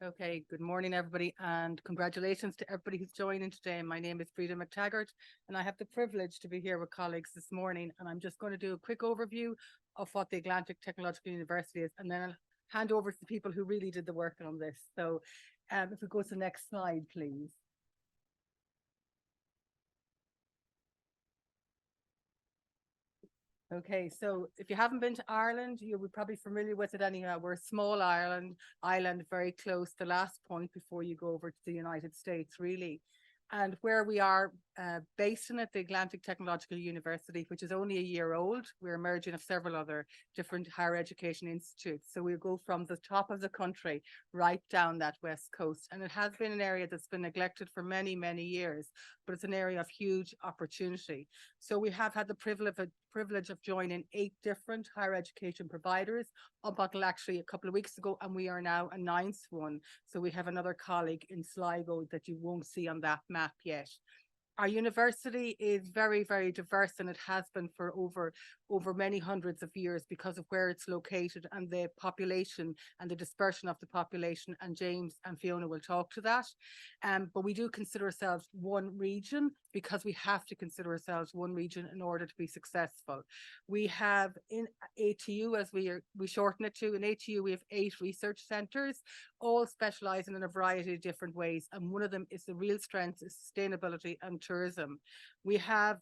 Okay, good morning, everybody, and congratulations to everybody who's joining today. My name is Breda McTaggart, and I have the privilege to be here with colleagues this morning. And I'm just going to do a quick overview of what the Atlantic Technological University is, and then I'll hand over to the people who really did the work on this. So if we go to the next slide, please. Okay, so if you haven't been to Ireland, you'll be probably familiar with it anyhow. We're a small island very close, the last point before you go over to the United States, really. And where we are based in it, the Atlantic Technological University, which is only a year old. We're a merging of several other different higher education institutes. So we'll go from the top of the country right down that west coast. And it has been an area that's been neglected for many, many years, but it's an area of huge opportunity. So we have had the privilege of joining 8 different higher education providers up until actually a couple of weeks ago, and we are now a 9th one. So we have another colleague in Sligo that you won't see on that map yet. Our university is very, very diverse, and it has been for over many hundreds of years because of where it's located and the population and the dispersion of the population. And James and Fiona will talk to that. But we do consider ourselves one region because we have to consider ourselves one region in order to be successful. We have in ATU, as we shorten it to, in ATU we have 8 research centres, all specialising in a variety of different ways. And one of them is the real strength is sustainability and tourism. We have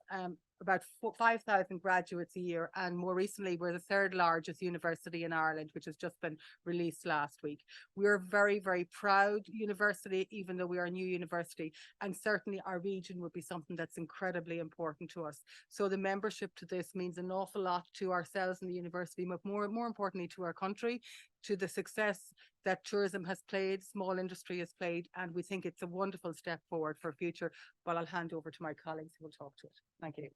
about 5,000 graduates a year, and more recently we're the 3rd largest university in Ireland, which has just been released last week. We're a very, very proud university, even though we are a new university, and certainly our region would be something that's incredibly important to us. So the membership to this means an awful lot to ourselves and the university, but more importantly to our country, to the success that tourism has played, small industry has played, and we think it's a wonderful step forward for future. But I'll hand over to my colleagues who will talk to it. Thank you.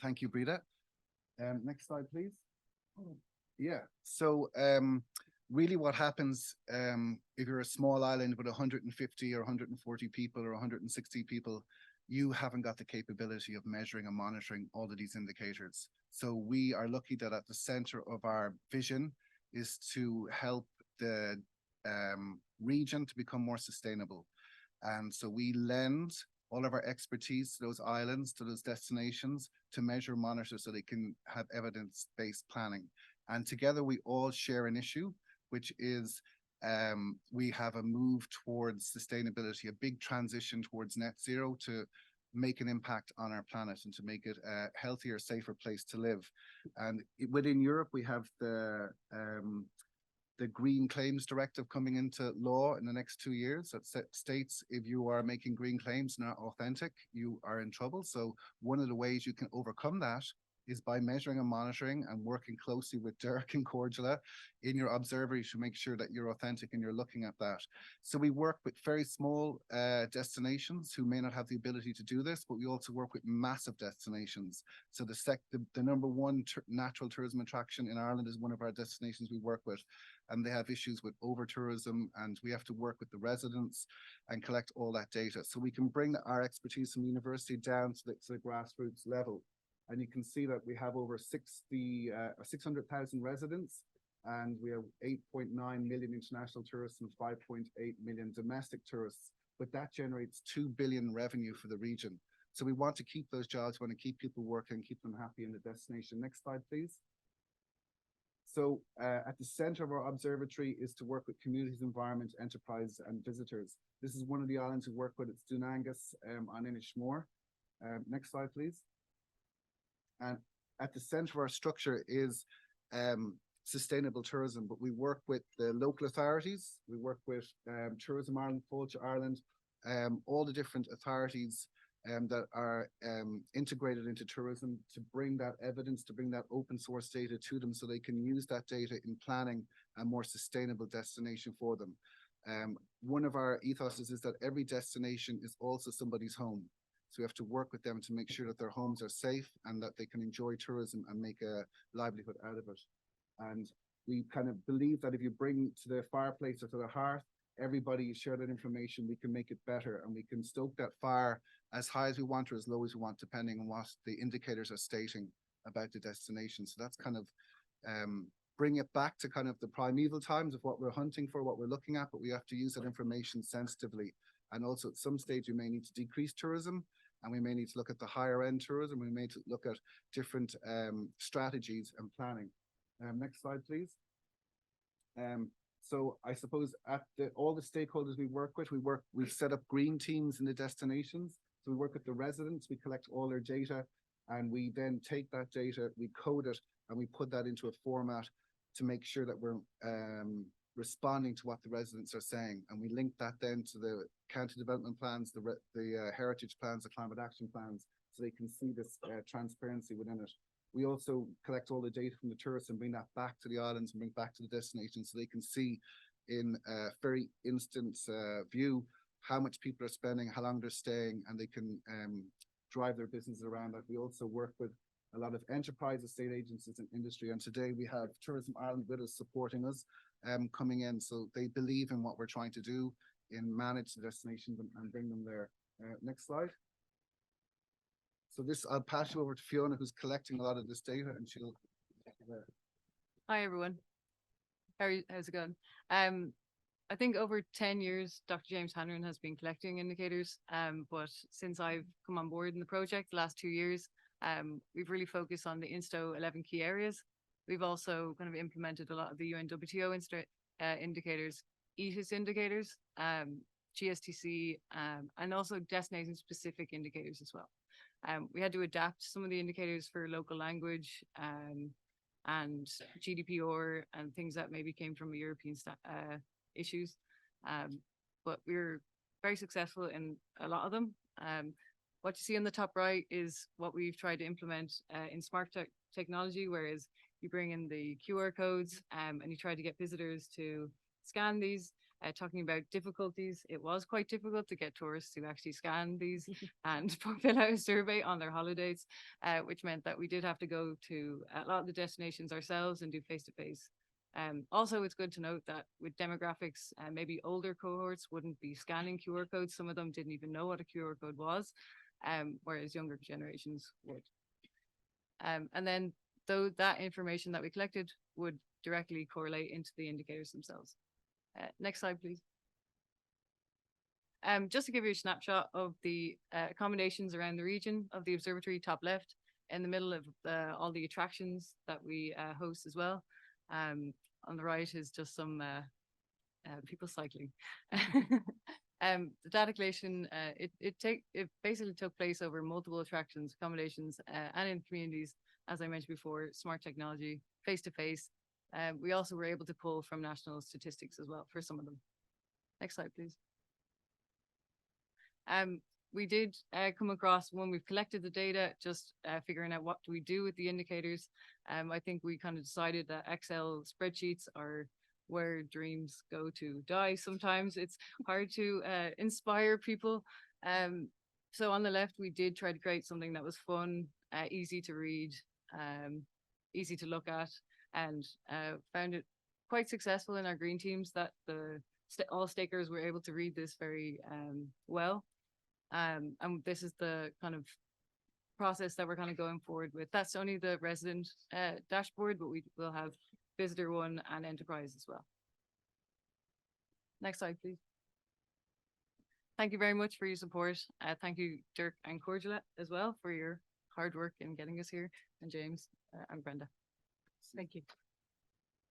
Thank you, Breda. Next slide, please. Yeah, so really what happens if you're a small island with 150 or 140 people or 160 people, you haven't got the capability of measuring and monitoring all of these indicators. So we are lucky that at the center of our vision is to help the region to become more sustainable. And so we lend all of our expertise to those islands, to those destinations, to measure, monitor, so they can have evidence-based planning. And together we all share an issue, which is we have a move towards sustainability, a big transition towards net zero to make an impact on our planet and to make it a healthier, safer place to live. And within Europe, we have the Green Claims Directive coming into law in the next 2 years that states if you are making green claims not authentic, you are in trouble. So one of the ways you can overcome that is by measuring and monitoring and working closely with Derek and Cordula in your observatory to make sure that you're authentic and you're looking at that. So we work with very small destinations who may not have the ability to do this, but we also work with massive destinations. So the number one natural tourism attraction in Ireland is one of our destinations we work with, and they have issues with over tourism, and we have to work with the residents and collect all that data. So we can bring our expertise from the university down to the grassroots level. And you can see that we have over 600,000 residents, and we have 8.9 million international tourists and 5.8 million domestic tourists. But that generates 2 billion revenue for the region. So we want to keep those jobs, we want to keep people working, keep them happy in the destination. Next slide, please. So at the center of our observatory is to work with communities, environment, enterprise, and visitors. This is one of the islands we work with. It's Dunangus on Inishmore. Next slide, please. And at the center of our structure is sustainable tourism, but we work with the local authorities, we work with Tourism Ireland, Culture Ireland, all the different authorities that are integrated into tourism to bring that evidence, to bring that open source data to them so they can use that data in planning a more sustainable destination for them. One of our ethoses is that every destination is also somebody's home. So we have to work with them to make sure that their homes are safe and that they can enjoy tourism and make a livelihood out of it. And we kind of believe that if you bring to the fireplace or to the hearth, everybody share that information, we can make it better, and we can stoke that fire as high as we want or as low as we want, depending on what the indicators are stating about the destination. So that's kind of bring it back to kind of the primeval times of what we're hunting for, what we're looking at, but we have to use that information sensitively. And also at some stage, we may need to decrease tourism, and we may need to look at the higher end tourism. We may need to look at different strategies and planning. Next slide, please. So I suppose at all the stakeholders we work with, we've set up green teams in the destinations. So we work with the residents, we collect all their data, and we then take that data, we code it, and we put that into a format to make sure that we're responding to what the residents are saying. And we link that then to the county development plans, the heritage plans, the climate action plans, so they can see this transparency within it. We also collect all the data from the tourists and bring that back to the islands and bring back to the destination, so they can see in a very instant view how much people are spending, how long they're staying, and they can drive their businesses around that. We also work with a lot of enterprise estate agencies and industry, and today we have Tourism Ireland with us, supporting us, coming in, so they believe in what we're trying to do in manage the destinations and bring them there. Next slide. So this, I'll pass you over to Fiona, who's collecting a lot of this data, and she'll take it there. Hi, everyone. How's it going? I think over 10 years, Dr. James Hanrahan has been collecting indicators, but since I've come on board in the project the last 2 years, we've really focused on the INSTO 11 key areas. We've also kind of implemented a lot of the UNWTO indicators, ETIS indicators, GSTC, and also destination specific indicators as well. We had to adapt some of the indicators for local language and GDPR and things that maybe came from European issues. But we were very successful in a lot of them. What you see on the top right is what we've tried to implement in smart technology, whereas you bring in the QR codes and you try to get visitors to scan these. Talking about difficulties, it was quite difficult to get tourists to actually scan these and fill out a survey on their holidays, which meant that we did have to go to a lot of the destinations ourselves and do face-to-face. Also, it's good to note that with demographics, maybe older cohorts wouldn't be scanning QR codes. Some of them didn't even know what a QR code was, whereas younger generations would. And then though that information that we collected would directly correlate into the indicators themselves. Next slide, please. Just to give you a snapshot of the accommodations around the region of the observatory, top left, in the middle of all the attractions that we host as well. On the right is just some people cycling. The data collation, it basically took place over multiple attractions, accommodations, and in communities, as I mentioned before, smart technology, face-to-face. We also were able to pull from national statistics as well for some of them. Next slide, please. We did come across, when we've collected the data, just figuring out what do we do with the indicators. I think we kind of decided that Excel spreadsheets are where dreams go to die. Sometimes it's hard to inspire people. So on the left, we did try to create something that was fun, easy to read, easy to look at, and found it quite successful in our green teams that all stakers were able to read this very well. And this is the kind of process that we're kind of going forward with. That's only the resident dashboard, but we will have visitor one and enterprise as well. Next slide, please. Thank you very much for your support. Thank you, Dirk and Cordula, as well, for your hard work in getting us here, and James and Brenda. Thank you.